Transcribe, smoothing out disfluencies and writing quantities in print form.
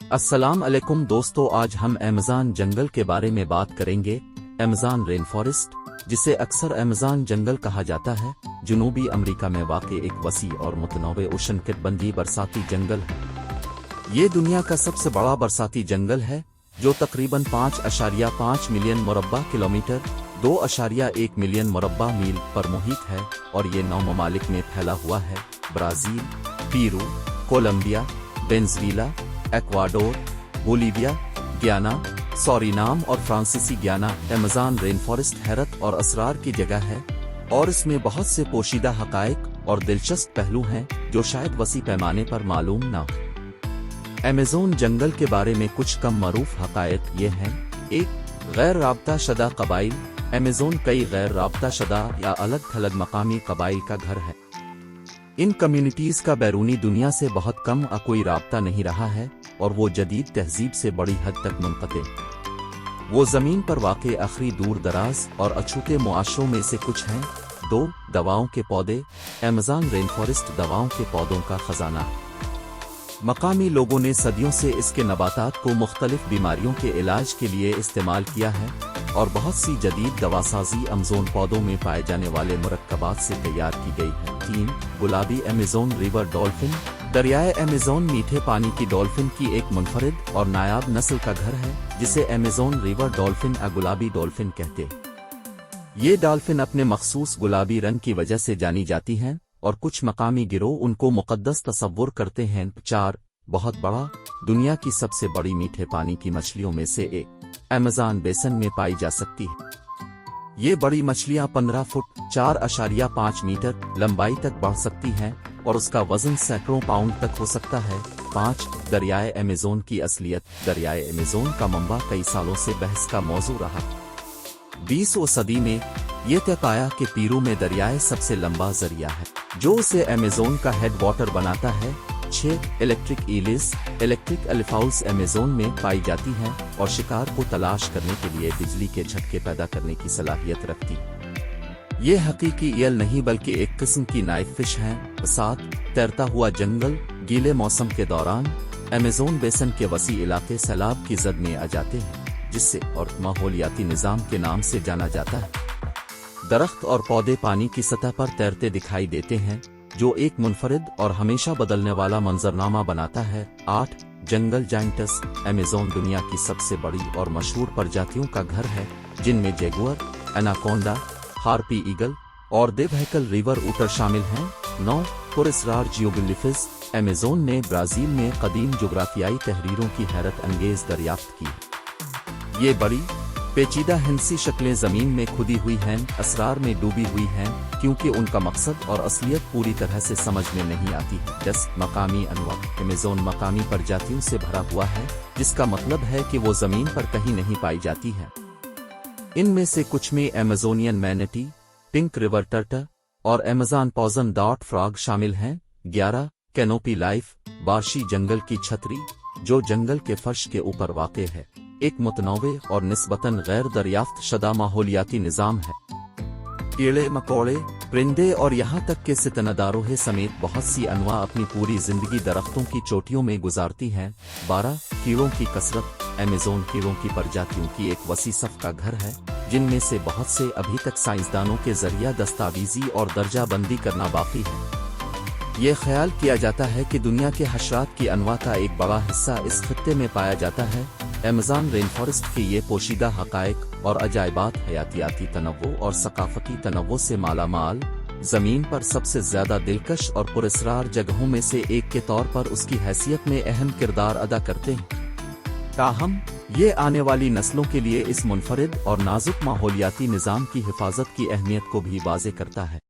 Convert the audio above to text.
अस्सलाम अलैकुम दोस्तों, आज हम अमेज़न जंगल के बारे में बात करेंगे। अमेज़न रेन फॉरेस्ट, जिसे अक्सर अमेज़न जंगल कहा जाता है, जनूबी अमेरिका में वाक़ एक वसी और मुतनव्वे उष्णकटिबंधीय बरसाती जंगल है। ये दुनिया का सबसे बड़ा बरसाती जंगल है, जो तकरीबन 5.5 मिलियन मुरब्बा किलोमीटर 2.1 मिलियन मुरब्बा मील पर मुहित है और ये 9 ममालिक में फैला हुआ है: Brazil, Peru, Colombia, Venezuela, Ecuador, Bolivia, Guiana, Suriname और फ्रांसीसी गियाना। अमेज़न रेन फॉरेस्ट हैरत और असरार की जगह है और इसमें बहुत से पोशीदा हक़ाइक़ और दिलचस्प पहलू हैं जो शायद वसी पैमाने पर मालूम ना हो। अमेज़न जंगल के बारे में कुछ कम मरूफ हक़ाइक़ ये हैं: 1. गैर राब्ता शुदा कबाइल। अमेज़न कई गैर राब्ता शुदा या अलग थलग मकामी कबाइल का घर है। इन कम्युनिटीज़ का बैरूनी दुनिया से बहुत कम कोई राब्ता नहीं रहा है और वो जदीद तहजीब से बड़ी हद तक मुनक़ते। वो ज़मीन पर वाक़े आखिरी दूर दराज और अछूते मुआशरों में से कुछ हैं। 2. दवाओं के पौधे। अमेज़न रेन फॉरेस्ट दवाओं के पौधों का ख़जाना है। मकामी लोगों ने सदियों से इसके नबातात को मुख्तलिफ बीमारियों के इलाज के लिए इस्तेमाल किया है और बहुत सी जदीद दवासाजी अमेज़न पौधों में पाए जाने वाले मुरक्कबात से तैयार की गई है। 3. गुलाबी अमेज़न रिवर डॉल्फिन। दरियाए अमेज़न मीठे पानी की डॉल्फिन की एक मुनफरिद और नायाब नस्ल का घर है, जिसे अमेज़न रिवर डॉल्फिन या गुलाबी डॉल्फिन कहते हैं। ये डॉल्फिन अपने मखसूस गुलाबी रंग की वजह से जानी जाती हैं और कुछ मकामी गिरोह उनको मुक़द्दस तस्वुर करते हैं। 4. बहुत बड़ा। दुनिया की सबसे बड़ी मीठे पानी की मछलियों में से एक अमेज़न बेसन में पाई जा सकती है। ये बड़ी मछलियां 15 फुट 4.5 मीटर लंबाई तक बढ़ सकती हैं और उसका वजन सैकड़ों पाउंड तक हो सकता है। 5. दरियाए अमेज़न की असलियत। दरियाए अमेज़न का मंबा कई सालों से बहस का मौजू रहा। 20वीं सदी में ये तय पाया कि पेरू में दरियाए सबसे लंबा जरिया है, जो उसे अमेज़न का हेड वाटर बनाता है। 6. इलेक्ट्रिक ईलिस। इलेक्ट्रिक एलिफाउल्स अमेज़न में पाई जाती हैं और शिकार को तलाश करने के लिए बिजली के झटके पैदा करने की सलाहियत रखती। ये हकीकी ईल नहीं बल्कि एक किस्म की नाइफ फिश हैं। 7. तैरता हुआ जंगल। गीले मौसम के दौरान अमेज़न बेसन के वसी इलाके सैलाब की जद में आ जाते हैं, जिससे और माहौलियाती निज़ाम के नाम से जाना जाता है। दरख्त और पौधे पानी की सतह पर तैरते दिखाई देते हैं, जो एक मुनफरिद और हमेशा बदलने वाला मंजरनामा बनाता है। 8. जंगल जायंट्स। अमेज़न दुनिया की सबसे बड़ी और मशहूर प्रजातियों का घर है, जिनमें जैगुआर, एनाकोंडा, हार्पी ईगल और देवहैकल रिवर ऊटर शामिल हैं। 9. पुरस्कार जियोग्लिफिस। अमेज़न ने ब्राज़ील में कदीम जोग्राफियाई तहरीरों की हैरत अंगेज दरियाफ्त की। ये बड़ी पेचीदा हिंसी शक्लें ज़मीन में खुदी हुई हैं, असरार में डूबी हुई हैं, क्योंकि उनका मकसद और असलियत पूरी तरह से समझ में नहीं आती है। 10. मकामी अनवा। अमेज़न मकामी प्रजातियों से भरा हुआ है, जिसका मतलब है कि वो ज़मीन पर कहीं नहीं पाई जाती है। इनमें से कुछ में Amazonian manatee, pink river turtle और अमेज़न पॉज़न डॉट फ्रॉग शामिल हैं। 11. Canopy life. बार्शी जंगल की छतरी, जो जंगल के फर्श के ऊपर वाक़े है, एक मुतनव्वे और निस्बतन गैर दरियाफ्त शुदा माहौलियाती निज़ाम है। कीड़े मकोड़े, परिंदे और यहाँ तक के सितनदारों समेत बहुत सी अनवा अपनी पूरी जिंदगी दरख्तों की चोटियों में गुजारती हैं। 12. कीड़ों की कसरत। अमेज़न कीड़ों की प्रजातियों की एक वसी सफ का घर है, जिनमें से बहुत से अभी तक साइंसदानों के जरिए दस्तावेजी और दर्जा बंदी करना बाकी है। ये ख्याल किया जाता है कि दुनिया के हशरात की अनवा का एक बड़ा हिस्सा इस खित्ते में पाया जाता है। अमेज़न रेन फॉरेस्ट के ये पोशीदा हक़ाइक़ और अजायबात हयातियाती तनव्वु और सकाफ़ती तनव्वु से मालामाल, ज़मीन पर सबसे ज़्यादा दिलकश और पुरस्कार जगहों में से एक के तौर पर उसकी हैसियत में अहम किरदार अदा करते हैं। ताहम ये आने वाली नस्लों के लिए इस मुनफरिद और नाजुक माहौलियाती निज़ाम की हिफाजत की अहमियत को भी वाज़े करता है।